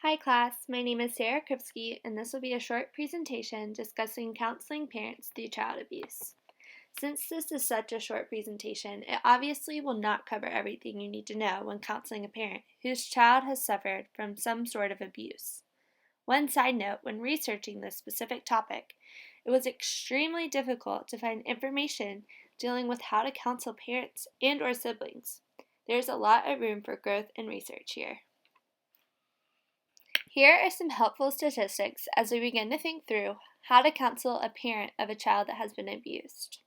Hi class, my name is Sarah Kripsky and this will be a short presentation discussing counseling parents through child abuse. Since this is such a short presentation, it obviously will not cover everything you need to know when counseling a parent whose child has suffered from some sort of abuse. One side note, when researching this specific topic, it was extremely difficult to find information dealing with how to counsel parents and or siblings. There's a lot of room for growth and research here. Here are some helpful statistics as we begin to think through how to counsel a parent of a child that has been abused.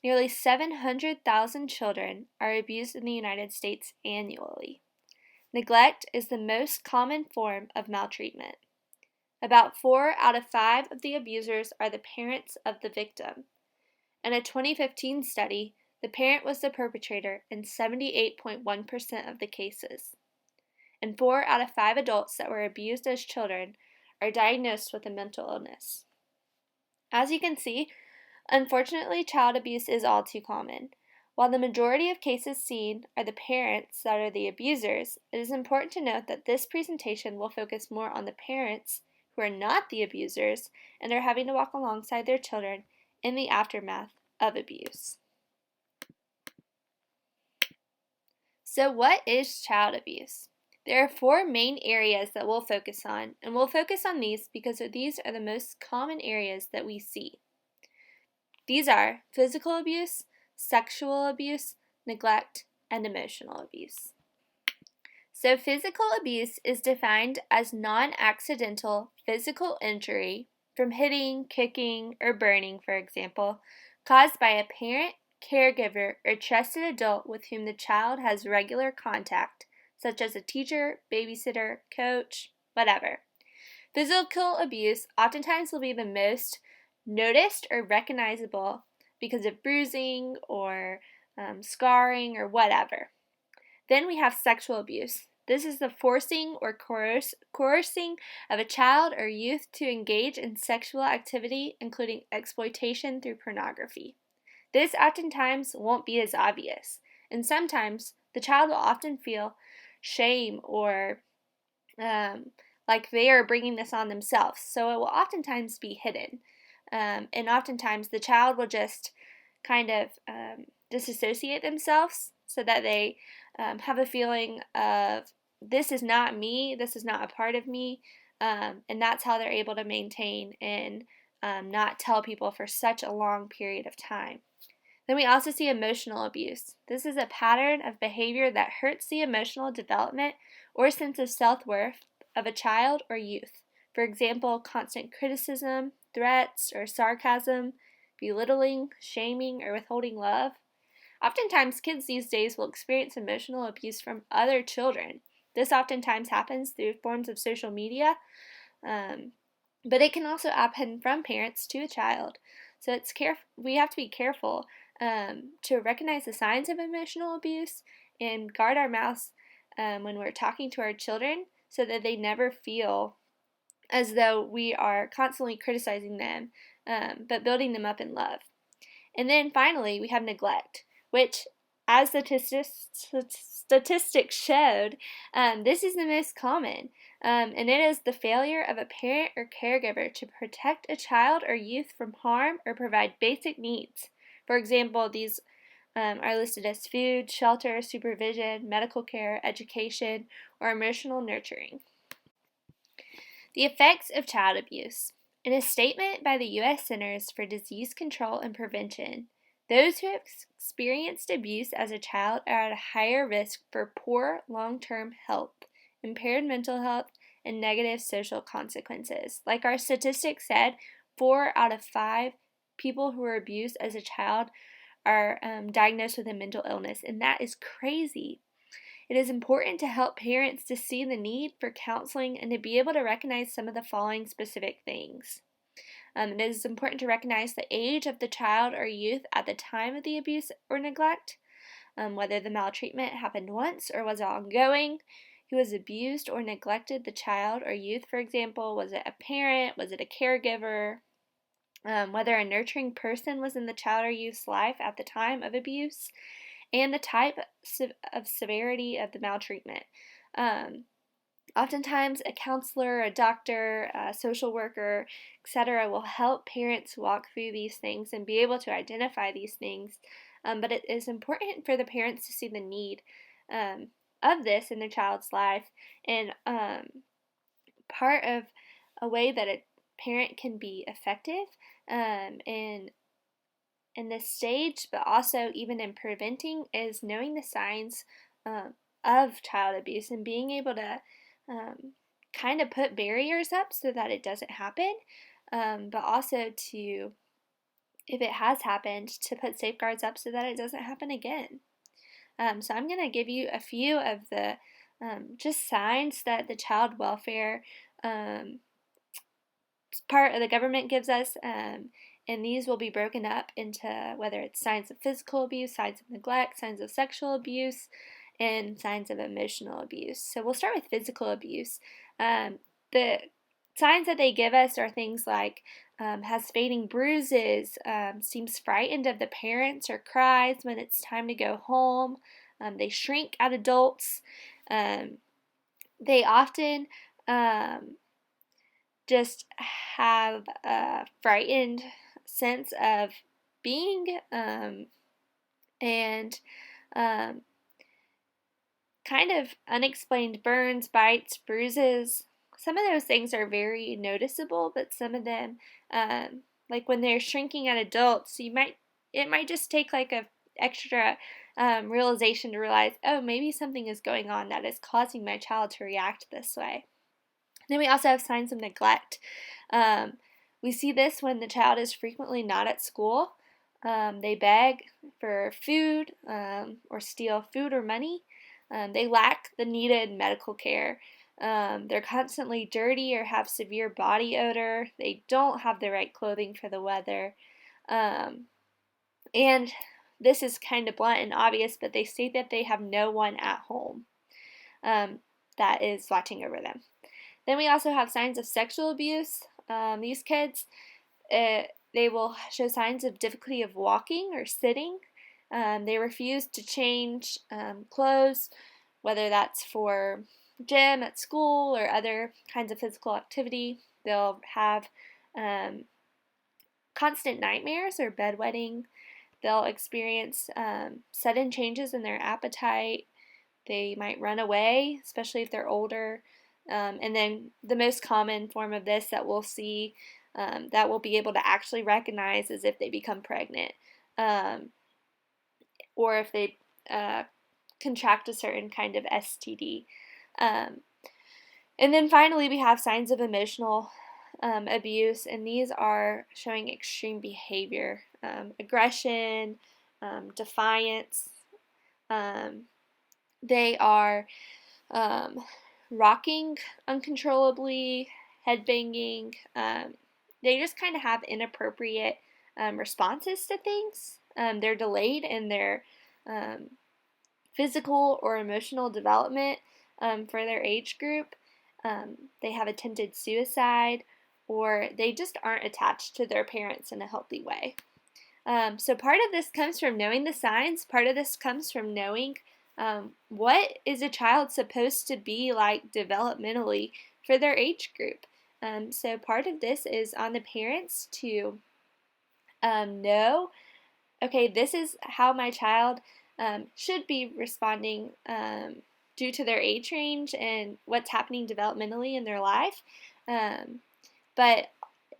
Nearly 700,000 children are abused in the United States annually. Neglect is the most common form of maltreatment. About 4 out of 5 of the abusers are the parents of the victim. In a 2015 study, the parent was the perpetrator in 78.1% of the cases. And 4 out of 5 adults that were abused as children are diagnosed with a mental illness. As you can see, unfortunately, child abuse is all too common. While the majority of cases seen are the parents that are the abusers, it is important to note that this presentation will focus more on the parents who are not the abusers and are having to walk alongside their children in the aftermath of abuse. So, what is child abuse? There are 4 main areas that we'll focus on, and we'll focus on these because these are the most common areas that we see. These are physical abuse, sexual abuse, neglect, and emotional abuse. So physical abuse is defined as non-accidental physical injury from hitting, kicking, or burning, for example, caused by a parent, caregiver, or trusted adult with whom the child has regular contact, such as a teacher, babysitter, coach, whatever. Physical abuse oftentimes will be the most noticed or recognizable because of bruising or scarring or whatever. Then we have sexual abuse. This is the forcing or coercing of a child or youth to engage in sexual activity, including exploitation through pornography. This oftentimes won't be as obvious, and sometimes the child will often feel shame or like they are bringing this on themselves, so it will oftentimes be hidden. And oftentimes the child will just kind of disassociate themselves so that they have a feeling of this is not me, this is not a part of me, and that's how they're able to maintain and not tell people for such a long period of time. Then we also see emotional abuse. This is a pattern of behavior that hurts the emotional development or sense of self-worth of a child or youth. For example, constant criticism, threats, or sarcasm, belittling, shaming, or withholding love. Oftentimes, kids these days will experience emotional abuse from other children. This oftentimes happens through forms of social media, but it can also happen from parents to a child. So we have to be careful to recognize the signs of emotional abuse and guard our mouths when we're talking to our children so that they never feel as though we are constantly criticizing them, but building them up in love. And then finally, we have neglect, which, as statistics showed, this is the most common, and it is the failure of a parent or caregiver to protect a child or youth from harm or provide basic needs. For example, these are listed as food, shelter, supervision, medical care, education, or emotional nurturing. The effects of child abuse. In a statement by the U.S. Centers for Disease Control and Prevention, those who have experienced abuse as a child are at a higher risk for poor long-term health, impaired mental health, and negative social consequences. Like our statistics said, 4 out of 5 people who were abused as a child are diagnosed with a mental illness, and that is crazy. It is important to help parents to see the need for counseling and to be able to recognize some of the following specific things. It is important to recognize the age of the child or youth at the time of the abuse or neglect, whether the maltreatment happened once or was ongoing, who was abused or neglected the child or youth, for example, was it a parent, was it a caregiver, whether a nurturing person was in the child or youth's life at the time of abuse, and the type of severity of the maltreatment. Oftentimes, a counselor, a doctor, a social worker, etc., will help parents walk through these things and be able to identify these things. But it is important for the parents to see the need um, of this in their child's life. And part of a way that a parent can be effective in this stage, but also even in preventing, is knowing the signs of child abuse and being able to kind of put barriers up so that it doesn't happen, but also to, if it has happened, to put safeguards up so that it doesn't happen again. So I'm going to give you a few of the just signs that the child welfare part of the government gives us, and these will be broken up into whether it's signs of physical abuse, signs of neglect, signs of sexual abuse, and signs of emotional abuse. So we'll start with physical abuse. The signs that they give us are things like has fading bruises, seems frightened of the parents or cries when it's time to go home. They shrink at adults. They often just have a frightened sense of being and kind of unexplained burns, bites, bruises. Some of those things are very noticeable, but some of them, like when they're shrinking at adults, it might just take like a extra realization to realize, oh, maybe something is going on that is causing my child to react this way. Then we also have signs of neglect. We see this when the child is frequently not at school. They beg for food or steal food or money. They lack the needed medical care. They're constantly dirty or have severe body odor. They don't have the right clothing for the weather. And this is kind of blunt and obvious, but they state that they have no one at home that is watching over them. Then we also have signs of sexual abuse. These kids, they will show signs of difficulty of walking or sitting. They refuse to change clothes, whether that's for gym at school or other kinds of physical activity. They'll have constant nightmares or bedwetting. They'll experience sudden changes in their appetite. They might run away, especially if they're older. And then the most common form of this that we'll see that we'll be able to actually recognize is if they become pregnant or if they contract a certain kind of STD. And then finally, we have signs of emotional abuse, and these are showing extreme behavior, aggression, defiance. They are rocking uncontrollably, headbanging. They just kind of have inappropriate responses to things. They're delayed in their physical or emotional development for their age group. They have attempted suicide, or they just aren't attached to their parents in a healthy way. So part of this comes from knowing the signs. Part of this comes from knowing what is a child supposed to be like developmentally for their age group. So part of this is on the parents to know, okay, this is how my child should be responding due to their age range and what's happening developmentally in their life. But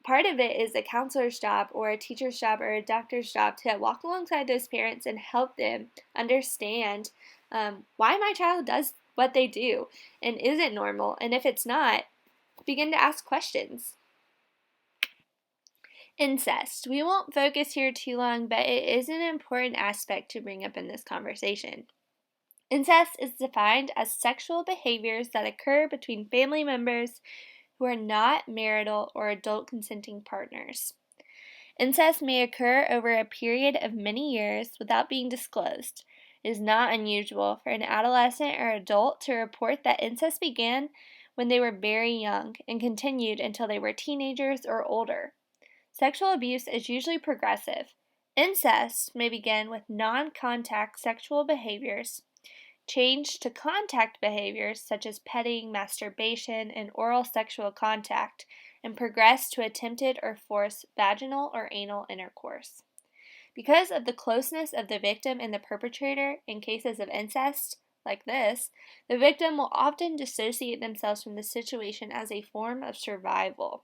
part of it is a counselor's job or a teacher's job or a doctor's job to walk alongside those parents and help them understand why my child does what they do and is it normal, and if it's not, begin to ask questions. Incest. We won't focus here too long, but it is an important aspect to bring up in this conversation. Incest is defined as sexual behaviors that occur between family members who are not marital or adult consenting partners. Incest may occur over a period of many years without being disclosed. It is not unusual for an adolescent or adult to report that incest began when they were very young and continued until they were teenagers or older. Sexual abuse is usually progressive. Incest may begin with non-contact sexual behaviors, change to contact behaviors such as petting, masturbation, and oral sexual contact, and progress to attempted or forced vaginal or anal intercourse. Because of the closeness of the victim and the perpetrator in cases of incest, like this, the victim will often dissociate themselves from the situation as a form of survival.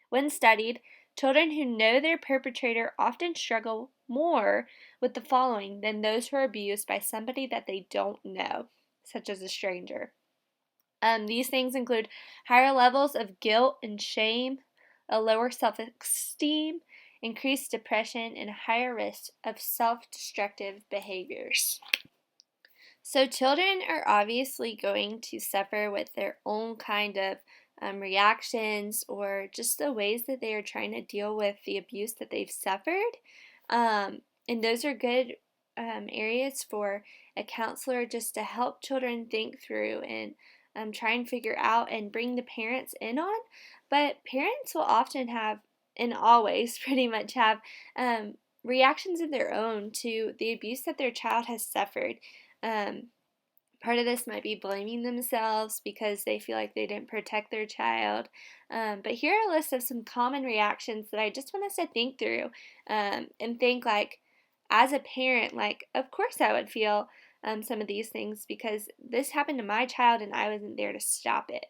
When studied, children who know their perpetrator often struggle more with the following than those who are abused by somebody that they don't know, such as a stranger. These things include higher levels of guilt and shame, a lower self-esteem, increased depression, and a higher risk of self-destructive behaviors. So children are obviously going to suffer with their own kind of reactions or just the ways that they are trying to deal with the abuse that they've suffered. And those are good areas for a counselor just to help children think through and try and figure out and bring the parents in on. But parents will often have, and always pretty much have, reactions of their own to the abuse that their child has suffered. Part of this might be blaming themselves because they feel like they didn't protect their child. But here are a list of some common reactions that I just want us to think through and think like, as a parent, like, of course I would feel some of these things because this happened to my child and I wasn't there to stop it.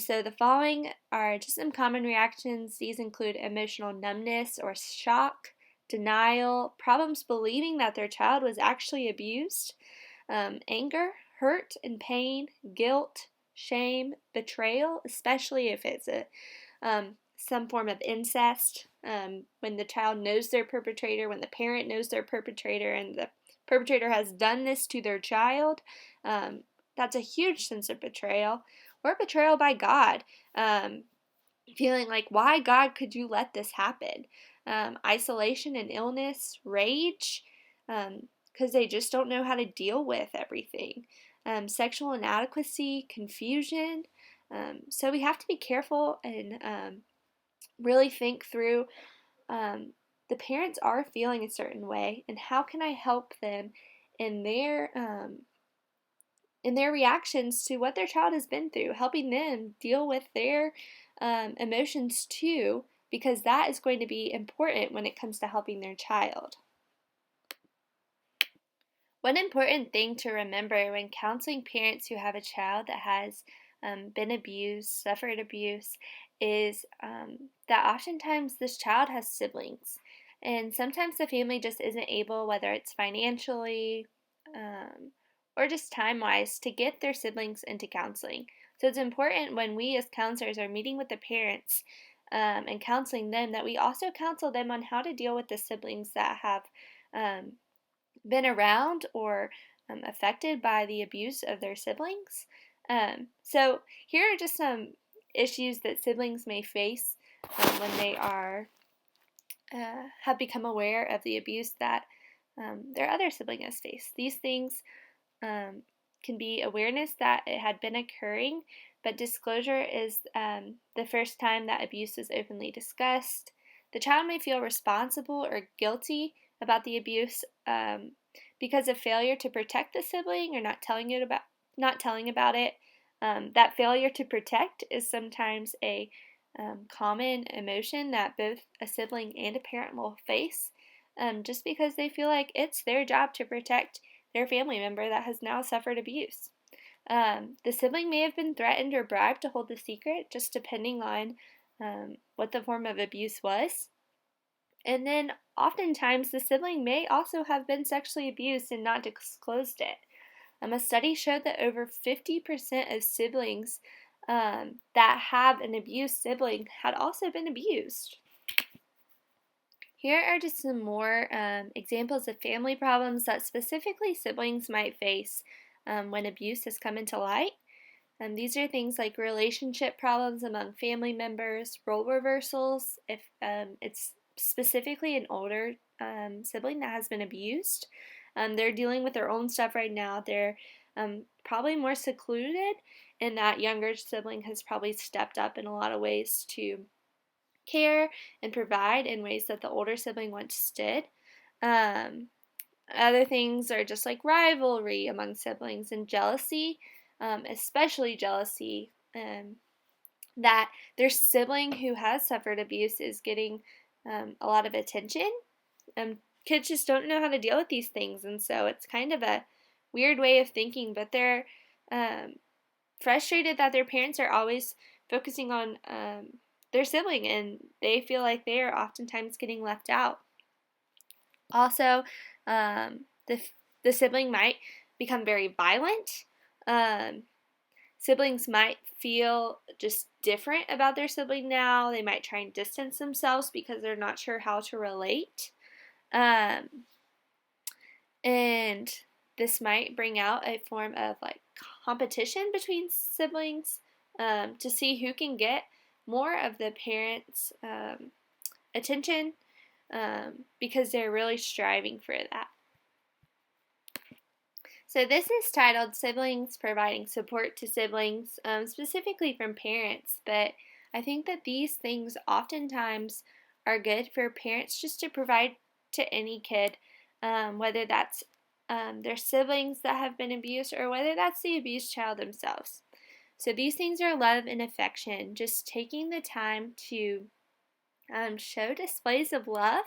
So the following are just some common reactions. These include emotional numbness or shock, denial, problems believing that their child was actually abused, anger, hurt and pain, guilt, shame, betrayal, especially if it's some form of incest, when the child knows their perpetrator, when the parent knows their perpetrator, and the perpetrator has done this to their child. That's a huge sense of betrayal, or betrayal by God, feeling like, why, God, could you let this happen? Isolation and illness, rage, because they just don't know how to deal with everything. Sexual inadequacy, confusion. So we have to be careful and really think through the parents are feeling a certain way, and how can I help them in their reactions to what their child has been through, helping them deal with their emotions too, because that is going to be important when it comes to helping their child. One important thing to remember when counseling parents who have a child that has been abused, suffered abuse, is that oftentimes this child has siblings. And sometimes the family just isn't able, whether it's financially or just time-wise, to get their siblings into counseling. So it's important when we as counselors are meeting with the parents and counseling them that we also counsel them on how to deal with the siblings that have been around or affected by the abuse of their siblings. So here are just some issues that siblings may face when they are have become aware of the abuse that their other sibling has faced. These things can be awareness that it had been occurring, but disclosure is the first time that abuse is openly discussed. The child may feel responsible or guilty about the abuse because of failure to protect the sibling or not telling about it. That failure to protect is sometimes a common emotion that both a sibling and a parent will face, just because they feel like it's their job to protect their family member that has now suffered abuse. The sibling may have been threatened or bribed to hold the secret, just depending on what the form of abuse was. And then oftentimes the sibling may also have been sexually abused and not disclosed it. A study showed that over 50% of siblings that have an abused sibling had also been abused. Here are just some more examples of family problems that specifically siblings might face when abuse has come into light. These are things like relationship problems among family members, role reversals, if it's specifically an older sibling that has been abused. They're dealing with their own stuff right now. They're probably more secluded, and that younger sibling has probably stepped up in a lot of ways to care and provide in ways that the older sibling once did. Other things are just like rivalry among siblings and jealousy, especially jealousy, that their sibling who has suffered abuse is getting a lot of attention. Kids just don't know how to deal with these things, and so it's kind of a weird way of thinking, but they're frustrated that their parents are always focusing on their sibling, and they feel like they are oftentimes getting left out. Also, the sibling might become very violent. Siblings might feel just different about their sibling now. They might try and distance themselves because they're not sure how to relate. And this might bring out a form of like competition between siblings to see who can get more of the parents' attention because they're really striving for that. So this is titled Siblings Providing Support to Siblings, specifically from parents, but I think that these things oftentimes are good for parents just to provide to any kid, whether that's their siblings that have been abused or whether that's the abused child themselves. So these things are love and affection, just taking the time to show displays of love,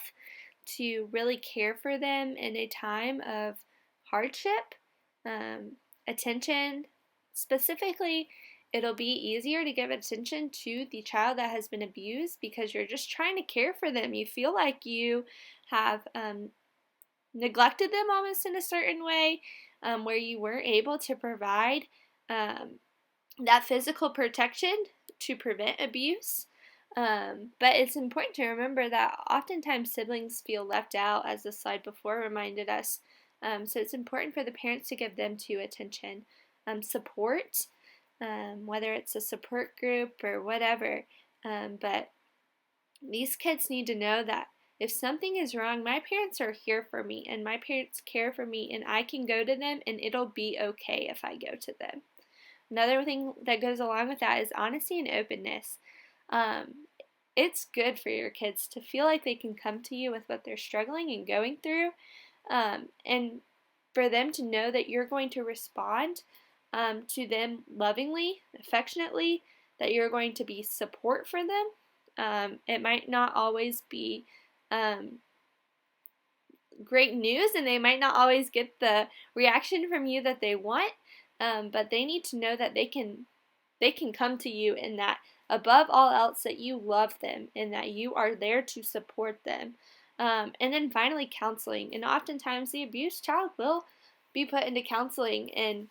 to really care for them in a time of hardship, attention. Specifically, it'll be easier to give attention to the child that has been abused because you're just trying to care for them. You feel like you have neglected them almost in a certain way, where you weren't able to provide that physical protection to prevent abuse. But it's important to remember that oftentimes siblings feel left out, as the slide before reminded us. So it's important for the parents to give them due attention, support, whether it's a support group or whatever. But these kids need to know that if something is wrong, my parents are here for me and my parents care for me and I can go to them and it'll be okay if I go to them. Another thing that goes along with that is honesty and openness. It's good for your kids to feel like they can come to you with what they're struggling and going through, and for them to know that you're going to respond to them lovingly, affectionately, that you're going to be support for them. It might not always be great news, and they might not always get the reaction from you that they want, but they need to know that they can come to you, and that above all else that you love them and that you are there to support them. And then finally, counseling. And oftentimes the abused child will be put into counseling, and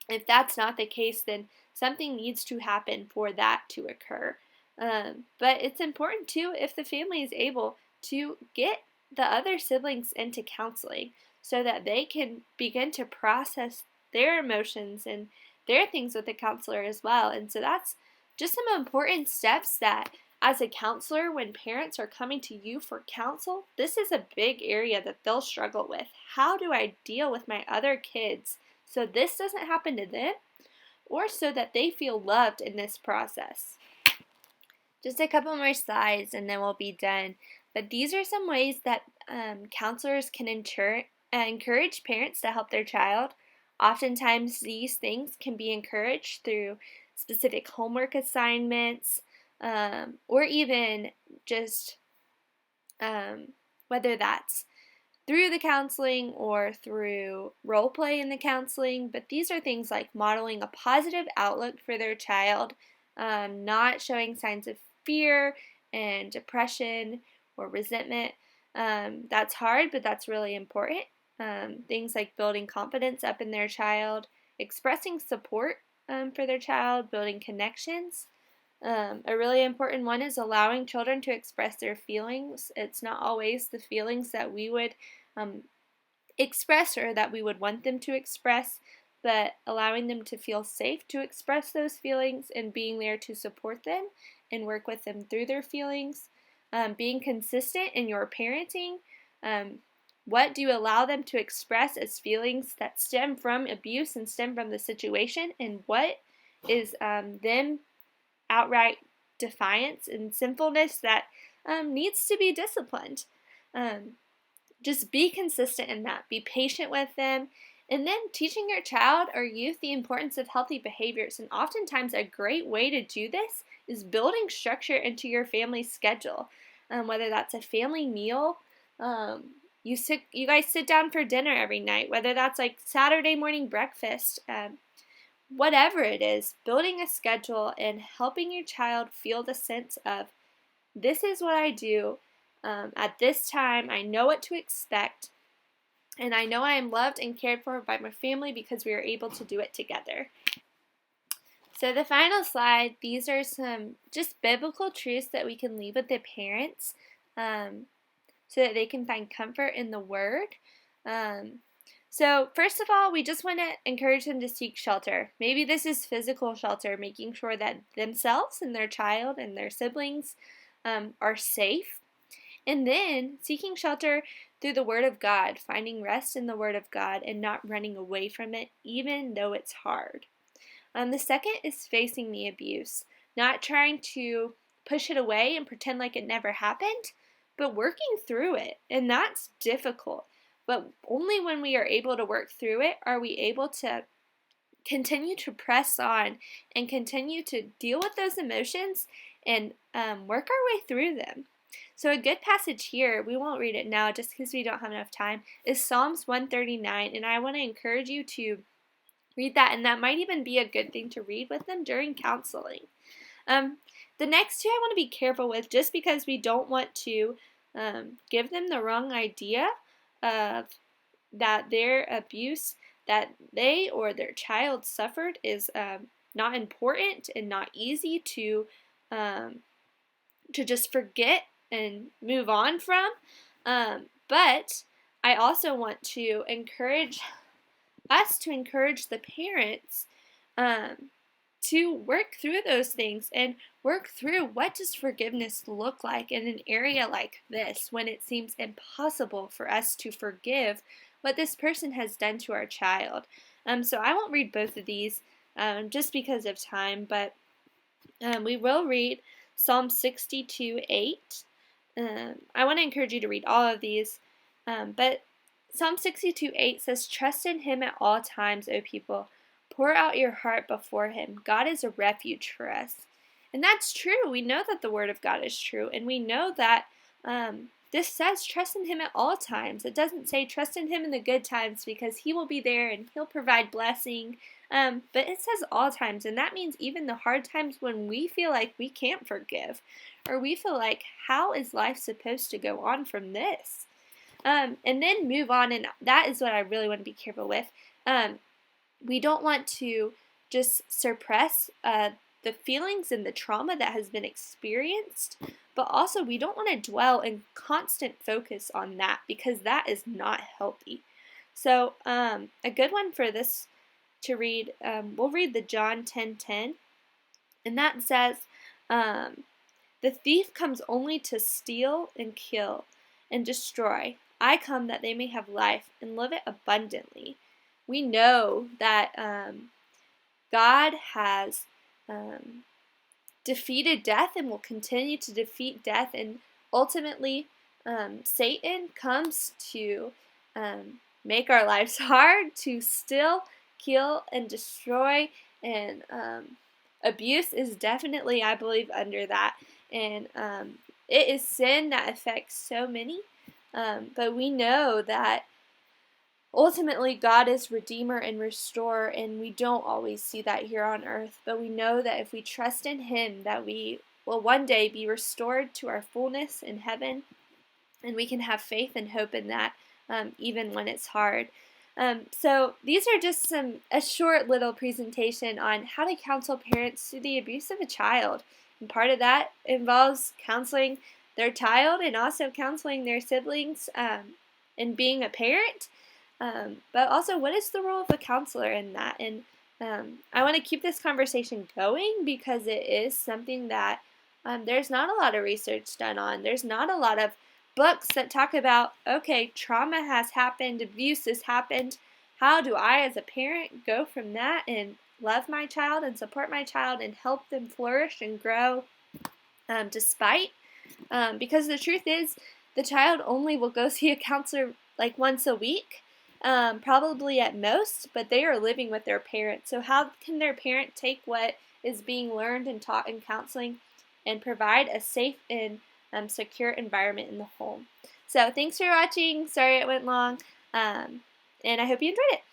if that's not the case, then something needs to happen for that to occur. But it's important too, if the family is able, to get the other siblings into counseling so that they can begin to process their emotions and their things with the counselor as well. And so that's just some important steps that, as a counselor, when parents are coming to you for counsel, this is a big area that they'll struggle with. How do I deal with my other kids so this doesn't happen to them, or so that they feel loved in this process? Just a couple more slides and then we'll be done. But these are some ways that counselors can encourage parents to help their child. Oftentimes these things can be encouraged through specific homework assignments, or even just whether that's through the counseling or through role play in the counseling. But these are things like modeling a positive outlook for their child, not showing signs of fear and depression or resentment. That's hard, but that's really important. Things like building confidence up in their child, expressing support for their child, building connections. A really important one is allowing children to express their feelings. It's not always the feelings that we would express or that we would want them to express, but allowing them to feel safe to express those feelings and being there to support them and work with them through their feelings. Being consistent in your parenting. What do you allow them to express as feelings that stem from abuse and stem from the situation, and what is them outright defiance and sinfulness that needs to be disciplined? just be consistent in that. Be patient with them. And then teaching your child or youth the importance of healthy behaviors. And oftentimes, a great way to do this is building structure into your family schedule. Whether that's a family meal, you guys sit down for dinner every night, whether that's like Saturday morning breakfast, whatever it is, building a schedule and helping your child feel the sense of, this is what I do at this time. I know what to expect, and I know I am loved and cared for by my family because we are able to do it together. So the final slide, these are some just biblical truths that we can leave with the parents so that they can find comfort in the Word. So first of all, we just want to encourage them to seek shelter. Maybe this is physical shelter, making sure that themselves and their child and their siblings are safe. And then seeking shelter through the Word of God, finding rest in the Word of God and not running away from it, even though it's hard. The second is facing the abuse, not trying to push it away and pretend like it never happened, but working through it. And that's difficult. But only when we are able to work through it are we able to continue to press on and continue to deal with those emotions and work our way through them. So a good passage here, we won't read it now just because we don't have enough time, is Psalms 139. And I want to encourage you to read that, and that might even be a good thing to read with them during counseling. The next two I want to be careful with, just because we don't want to give them the wrong idea of that their abuse that they or their child suffered is not important and not easy to just forget and move on from. But I also want to encourage us to encourage the parents to work through those things and work through what does forgiveness look like in an area like this when it seems impossible for us to forgive what this person has done to our child. So I won't read both of these just because of time, but we will read Psalm 62:8. I want to encourage you to read all of these, but Psalm 62:8 says, "Trust in Him at all times, O people. Pour out your heart before Him. God is a refuge for us." And that's true. We know that the Word of God is true, and we know that this says trust in Him at all times. It doesn't say trust in Him in the good times because He will be there and He'll provide blessing. But it says all times, and that means even the hard times when we feel like we can't forgive, or we feel like, how is life supposed to go on from this? And then move on, and that is what I really want to be careful with. We don't want to just suppress the feelings and the trauma that has been experienced, but also we don't want to dwell in constant focus on that because that is not healthy. So a good one for this to read, we'll read the John 10:10, and that says, "The thief comes only to steal and kill and destroy. I come that they may have life and live it abundantly." We know that God has defeated death and will continue to defeat death, and ultimately Satan comes to make our lives hard, to steal, kill, and destroy, and abuse is definitely, I believe, under that, and it is sin that affects so many. But we know that ultimately God is Redeemer and Restorer, and we don't always see that here on earth. But we know that if we trust in Him, that we will one day be restored to our fullness in heaven, and we can have faith and hope in that, even when it's hard. So these are just a short little presentation on how to counsel parents through the abuse of a child. And part of that involves counseling their child and also counseling their siblings and being a parent. But also, what is the role of a counselor in that? And I want to keep this conversation going because it is something that there's not a lot of research done on. There's not a lot of books that talk about, okay, trauma has happened, abuse has happened. How do I, as a parent, go from that and love my child and support my child and help them flourish and grow despite? Because the truth is, the child only will go see a counselor like once a week, probably at most, but they are living with their parent. So how can their parent take what is being learned and taught in counseling and provide a safe and secure environment in the home? So thanks for watching. Sorry it went long, and I hope you enjoyed it.